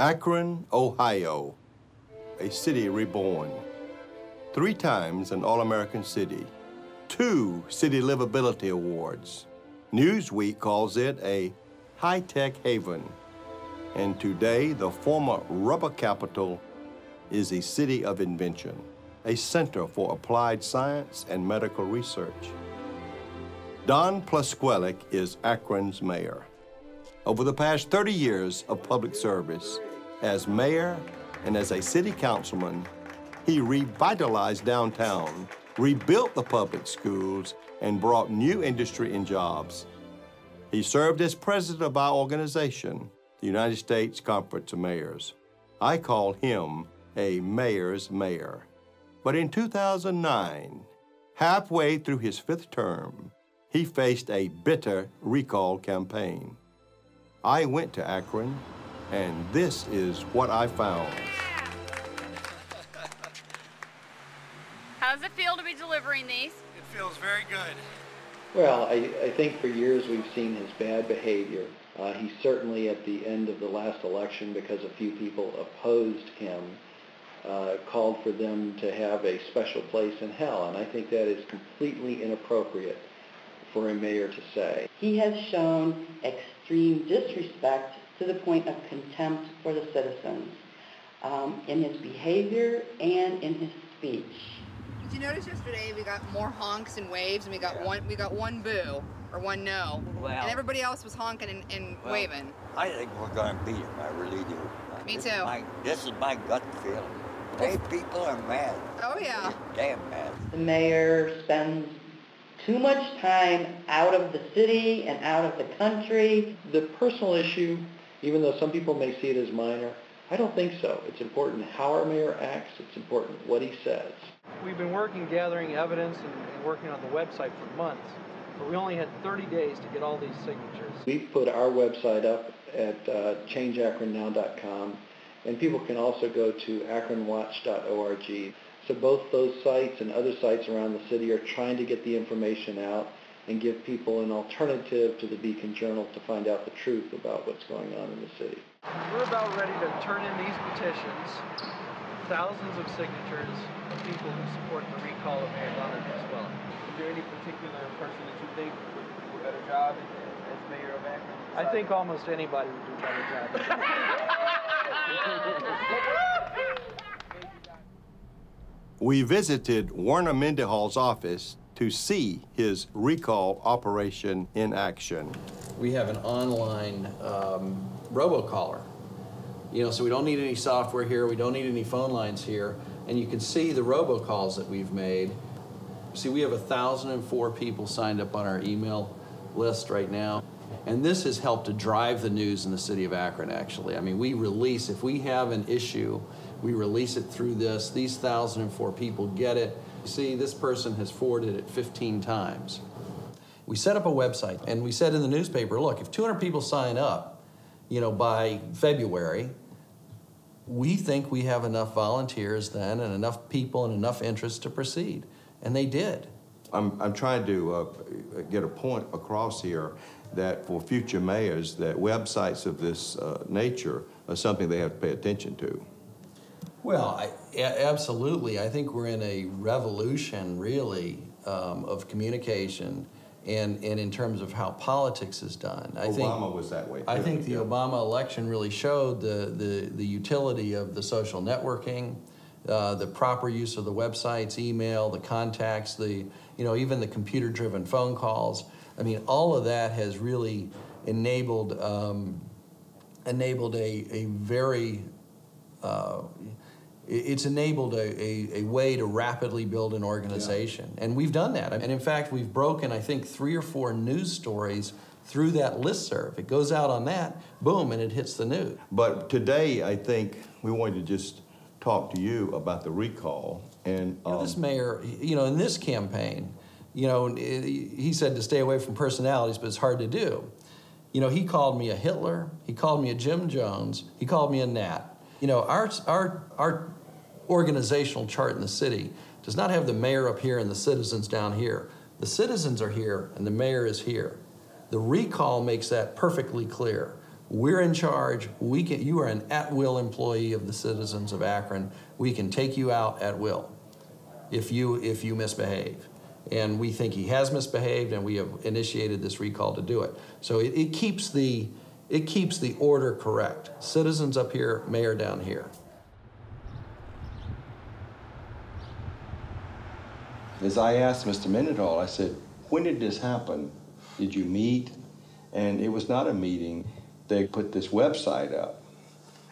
Akron, Ohio, a city reborn. 3 times an All-American city, 2 City Livability Awards. Newsweek calls it a high-tech haven. And today, the former rubber capital is a city of invention, a center for applied science and medical research. Don Plusquellic is Akron's mayor. Over the past 30 years of public service, as mayor and as a city councilman, he revitalized downtown, rebuilt the public schools, and brought new industry and jobs. He served as president of our organization, the United States Conference of Mayors. I call him a mayor's mayor. But in 2009, halfway through his 5th term, he faced a bitter recall campaign. I went to Akron, and this is what I found. How does it feel to be delivering these? It feels very good. Well, I think for years we've seen his bad behavior. He certainly, at the end of the last election, because a few people opposed him, called for them to have a special place in hell, and I think that is completely inappropriate for a mayor to say. He has shown extreme disrespect to the point of contempt for the citizens in his behavior and in his speech. Did you notice yesterday we got more honks and waves, and we got one boo or one no, and everybody else was honking and waving? I think we're going to beat him. I really do. Me too. This is my gut feeling. Hey, people are mad. Oh yeah. Damn mad. The mayor spends too much time out of the city and out of the country. The personal issue, even though some people may see it as minor, I don't think so. It's important how our mayor acts. It's important what he says. We've been gathering evidence and working on the website for months, but we only had 30 days to get all these signatures. We've put our website up at changeakronnow.com, and people can also go to akronwatch.org. So both those sites and other sites around the city are trying to get the information out and give people an alternative to the Beacon Journal to find out the truth about what's going on in the city. We're about ready to turn in these petitions, thousands of signatures of people who support the recall of Mayor Donald Plusquellic. Is there any particular person that you think would do a better job as mayor of Akron? I think almost anybody would do a better job. We visited Werner Mendenhall's office to see his recall operation in action. We have an online robocaller. So we don't need any software here, we don't need any phone lines here, and you can see the robocalls that we've made. See, we have 1,004 people signed up on our email list right now, and this has helped to drive the news in the city of Akron, actually. I mean, we release, if we have an issue, we release it through this. These 1,004 people get it. See, this person has forwarded it 15 times. We set up a website, and we said in the newspaper, look, if 200 people sign up, by February, we think we have enough volunteers then and enough people and enough interest to proceed. And they did. I'm trying to get a point across here that for future mayors, that websites of this nature are something they have to pay attention to. Well, absolutely. I think we're in a revolution, really, of communication and in terms of how politics is done. Obama was that way, too. I think the Obama election really showed the utility of the social networking, the proper use of the websites, email, the contacts, even the computer-driven phone calls. I mean, all of that has really enabled a very it's enabled a way to rapidly build an organization. Yeah. And we've done that. And in fact, we've broken, I think, 3 or 4 news stories through that listserv. It goes out on that, boom, and it hits the news. But today, I think we wanted to just talk to you about the recall. And this mayor, in this campaign, he said to stay away from personalities, but it's hard to do. He called me a Hitler, he called me a Jim Jones, he called me a Nat. Our organizational chart in the city does not have the mayor up here and the citizens down here. The citizens are here and the mayor is here. The recall makes that perfectly clear. We're in charge. You are an at-will employee of the citizens of Akron. We can take you out at will if you misbehave. And we think he has misbehaved, and we have initiated this recall to do it. So it keeps the order correct. Citizens up here, mayor down here. As I asked Mr. Mendenhall, I said, when did this happen? Did you meet? And it was not a meeting. They put this website up.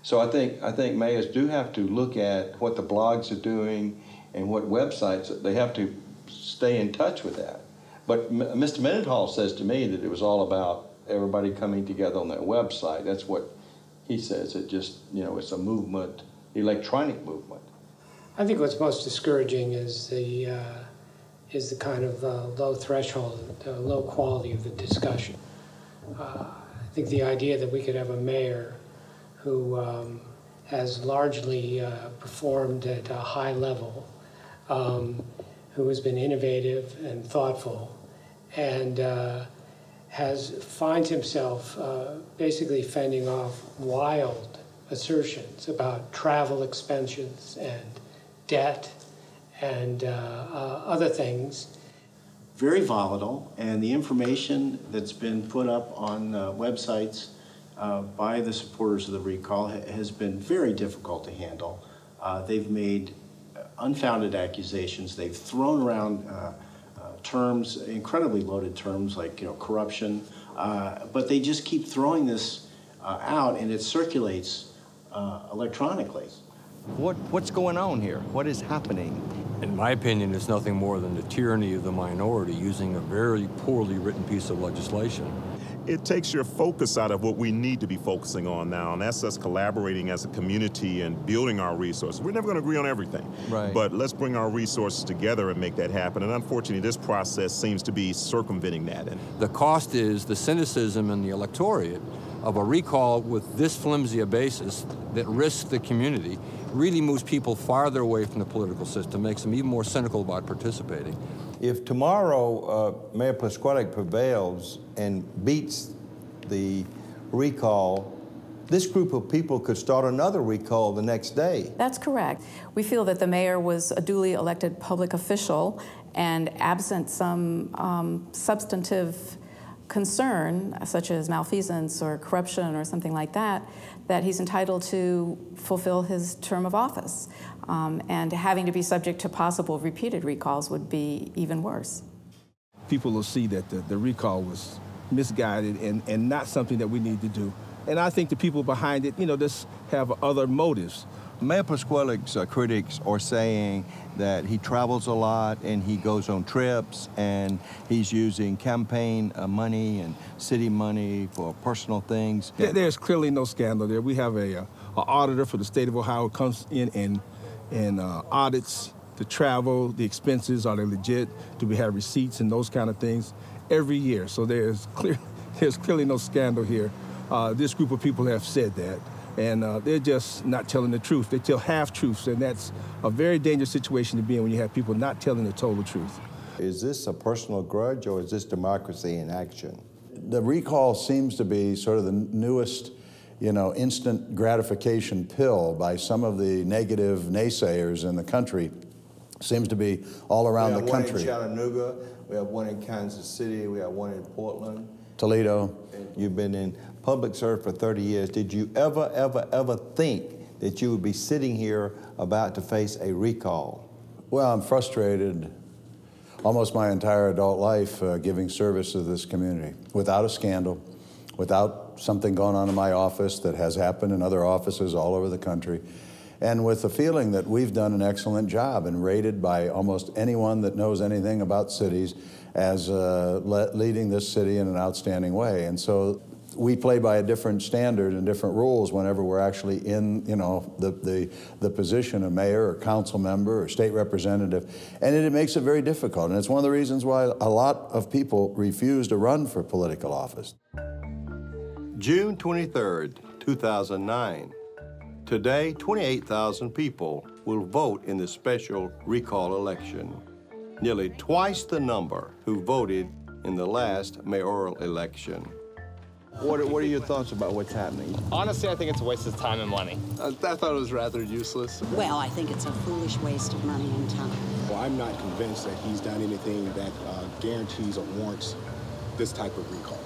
So I think mayors do have to look at what the blogs are doing and what websites. They have to stay in touch with that. But Mr. Mendenhall says to me that it was all about everybody coming together on that website. That's what he says. It just, it's a movement, electronic movement. I think what's most discouraging is the kind of low threshold, the low quality of the discussion. I think the idea that we could have a mayor who has largely performed at a high level, who has been innovative and thoughtful, and finds himself basically fending off wild assertions about travel expenses and debt and other things. Very volatile, and the information that's been put up on websites by the supporters of the recall has been very difficult to handle. They've made unfounded accusations. They've thrown around terms, incredibly loaded terms like corruption, but they just keep throwing this out, and it circulates electronically. What's going on here? What is happening? In my opinion, it's nothing more than the tyranny of the minority using a very poorly written piece of legislation. It takes your focus out of what we need to be focusing on now, and that's us collaborating as a community and building our resources. We're never going to agree on everything, right? But let's bring our resources together and make that happen. And unfortunately, this process seems to be circumventing that. And the cost is the cynicism in the electorate of a recall with this flimsy a basis that risks the community, really moves people farther away from the political system, makes them even more cynical about participating. If tomorrow Mayor Pasquale prevails and beats the recall, this group of people could start another recall the next day. That's correct. We feel that the mayor was a duly elected public official, and absent some substantive concern, such as malfeasance or corruption or something like that, that he's entitled to fulfill his term of office. And having to be subject to possible repeated recalls would be even worse. People will see that the recall was misguided and not something that we need to do. And I think the people behind it, just have other motives. Mayor Pasquale's critics are saying that he travels a lot and he goes on trips and he's using campaign money and city money for personal things. There's clearly no scandal there. We have an auditor for the state of Ohio who comes in and audits the travel, the expenses, are they legit? Do we have receipts and those kind of things every year? So there's clearly no scandal here. This group of people have said that. And they're just not telling the truth. They tell half-truths, and that's a very dangerous situation to be in when you have people not telling the total truth. Is this a personal grudge, or is this democracy in action? The recall seems to be sort of the newest, instant gratification pill by some of the negative naysayers in the country. Seems to be all around the country. We have one in Chattanooga, we have one in Kansas City, we have one in Portland. Toledo. You've been in public service for 30 years. Did you ever think that you would be sitting here about to face a recall? Well, I'm frustrated almost my entire adult life giving service to this community without a scandal, without something going on in my office that has happened in other offices all over the country, and with the feeling that we've done an excellent job and rated by almost anyone that knows anything about cities as leading this city in an outstanding way. And so we play by a different standard and different rules whenever we're actually in, the position of mayor or council member or state representative, and it makes it very difficult. And it's one of the reasons why a lot of people refuse to run for political office. June 23rd, 2009. Today, 28,000 people will vote in the special recall election, nearly twice the number who voted in the last mayoral election. What are your thoughts about what's happening? Honestly, I think it's a waste of time and money. I thought it was rather useless. Well, I think it's a foolish waste of money and time. Well, I'm not convinced that he's done anything that guarantees or warrants this type of recall.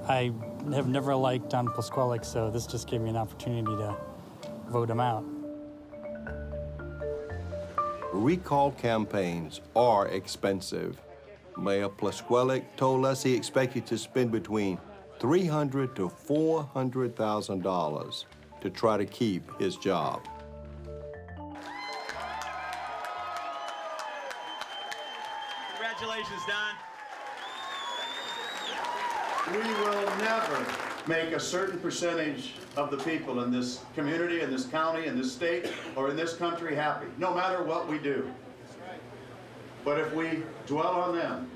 I have never liked Don Plusquellic, so this just gave me an opportunity to vote him out. Recall campaigns are expensive. Mayor Plusquellic told us he expected to spend between $300,000 to $400,000 to try to keep his job. Congratulations, Don. We will never make a certain percentage of the people in this community, in this county, in this state, or in this country happy, no matter what we do. But if we dwell on them,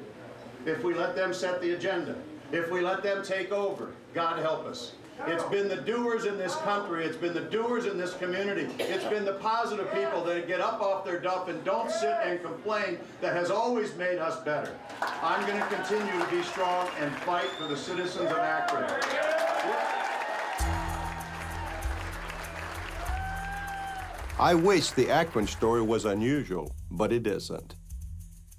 if we let them set the agenda, if we let them take over, God help us. It's been the doers in this country, it's been the doers in this community, it's been the positive people that get up off their duff and don't sit and complain that has always made us better. I'm going to continue to be strong and fight for the citizens of Akron. I wish the Akron story was unusual, but it isn't.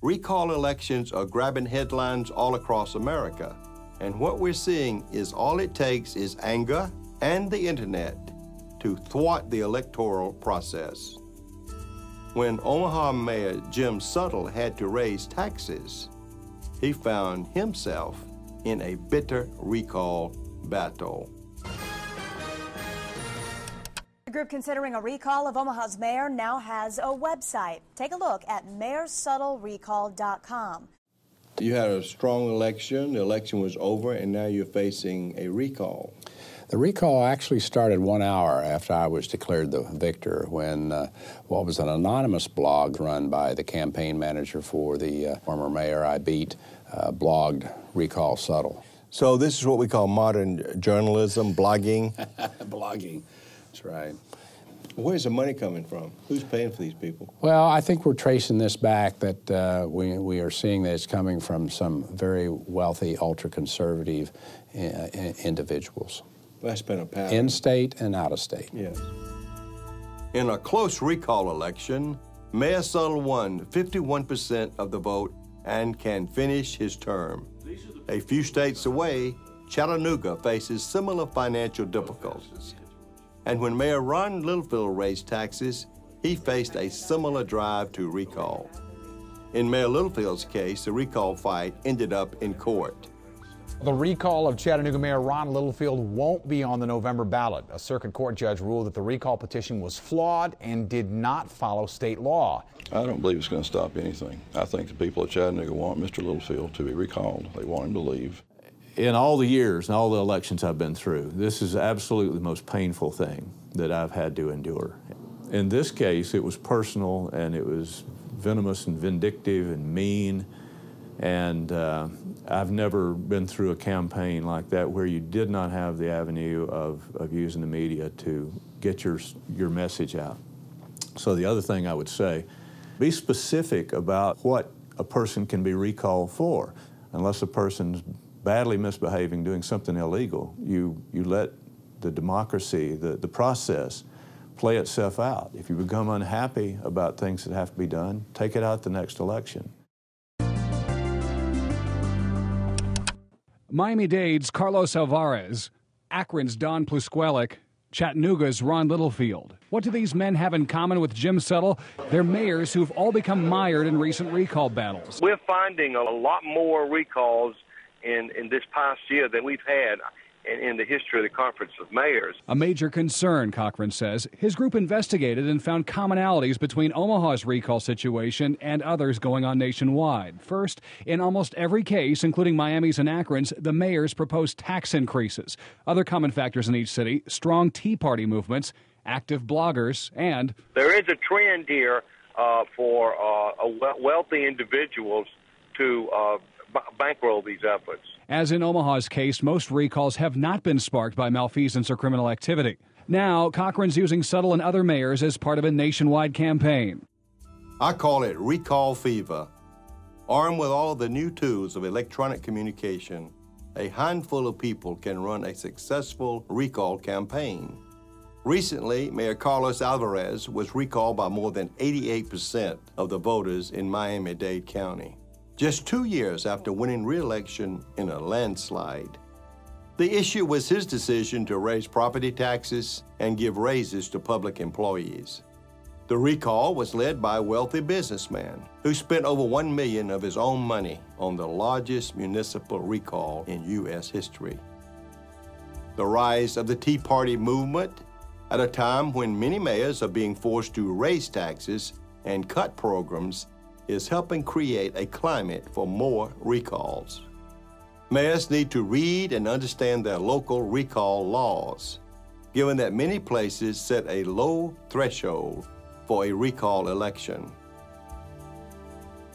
Recall elections are grabbing headlines all across America. And what we're seeing is all it takes is anger and the internet to thwart the electoral process. When Omaha Mayor Jim Suttle had to raise taxes, he found himself in a bitter recall battle. The group considering a recall of Omaha's mayor now has a website. Take a look at mayorsuttlerecall.com. You had a strong election, the election was over, and now you're facing a recall. The recall actually started 1 hour after I was declared the victor when what was an anonymous blog run by the campaign manager for the former mayor I beat blogged Recall Suttle. So this is what we call modern journalism, blogging? Blogging, that's right. Where's the money coming from? Who's paying for these people? Well, I think we're tracing this back that we are seeing that it's coming from some very wealthy, ultra-conservative individuals. That's been a pattern. In state and out of state. Yes. In a close recall election, Mayor Suttle won 51% of the vote and can finish his term. A few states away, Chattanooga faces similar financial difficulties. And when Mayor Ron Littlefield raised taxes, he faced a similar drive to recall. In Mayor Littlefield's case, the recall fight ended up in court. The recall of Chattanooga Mayor Ron Littlefield won't be on the November ballot. A circuit court judge ruled that the recall petition was flawed and did not follow state law. I don't believe it's going to stop anything. I think the people of Chattanooga want Mr. Littlefield to be recalled. They want him to leave. In all the years and all the elections I've been through, this is absolutely the most painful thing that I've had to endure. In this case, it was personal and it was venomous and vindictive and mean. And I've never been through a campaign like that where you did not have the avenue of using the media to get your message out. So the other thing I would say, be specific about what a person can be recalled for. Unless a person's badly misbehaving, doing something illegal, you let the democracy, the process, play itself out. If you become unhappy about things that have to be done, take it out the next election. Miami-Dade's Carlos Alvarez, Akron's Don Plusquellic, Chattanooga's Ron Littlefield. What do these men have in common with Jim Suttle? They're mayors who've all become mired in recent recall battles. We're finding a lot more recalls in this past year than we've had in the history of the Conference of Mayors. A major concern, Cochran says. His group investigated and found commonalities between Omaha's recall situation and others going on nationwide. First, in almost every case, including Miami's and Akron's, the mayors proposed tax increases. Other common factors in each city, strong Tea Party movements, active bloggers, and... There is a trend here for wealthy individuals to bankroll these efforts. As in Omaha's case, most recalls have not been sparked by malfeasance or criminal activity. Now, Cochran's using Suttle and other mayors as part of a nationwide campaign. I call it Recal Fever. Armed with all of the new tools of electronic communication, a handful of people can run a successful recall campaign. Recently, Mayor Carlos Alvarez was recalled by more than 88% of the voters in Miami-Dade County, just 2 years after winning re-election in a landslide. The issue was his decision to raise property taxes and give raises to public employees. The recall was led by a wealthy businessman who spent over $1 million of his own money on the largest municipal recall in U.S. history. The rise of the Tea Party movement, at a time when many mayors are being forced to raise taxes and cut programs, is helping create a climate for more recalls. Mayors need to read and understand their local recall laws, given that many places set a low threshold for a recall election.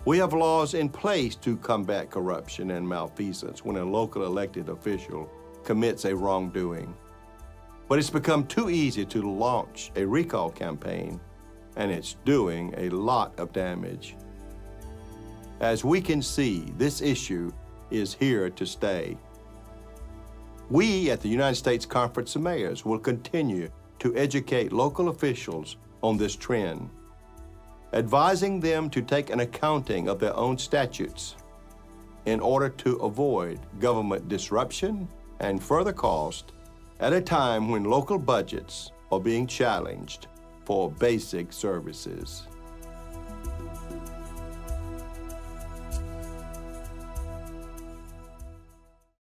We have laws in place to combat corruption and malfeasance when a local elected official commits a wrongdoing. But it's become too easy to launch a recall campaign, and it's doing a lot of damage. As we can see, this issue is here to stay. We at the United States Conference of Mayors will continue to educate local officials on this trend, advising them to take an accounting of their own statutes in order to avoid government disruption and further cost at a time when local budgets are being challenged for basic services.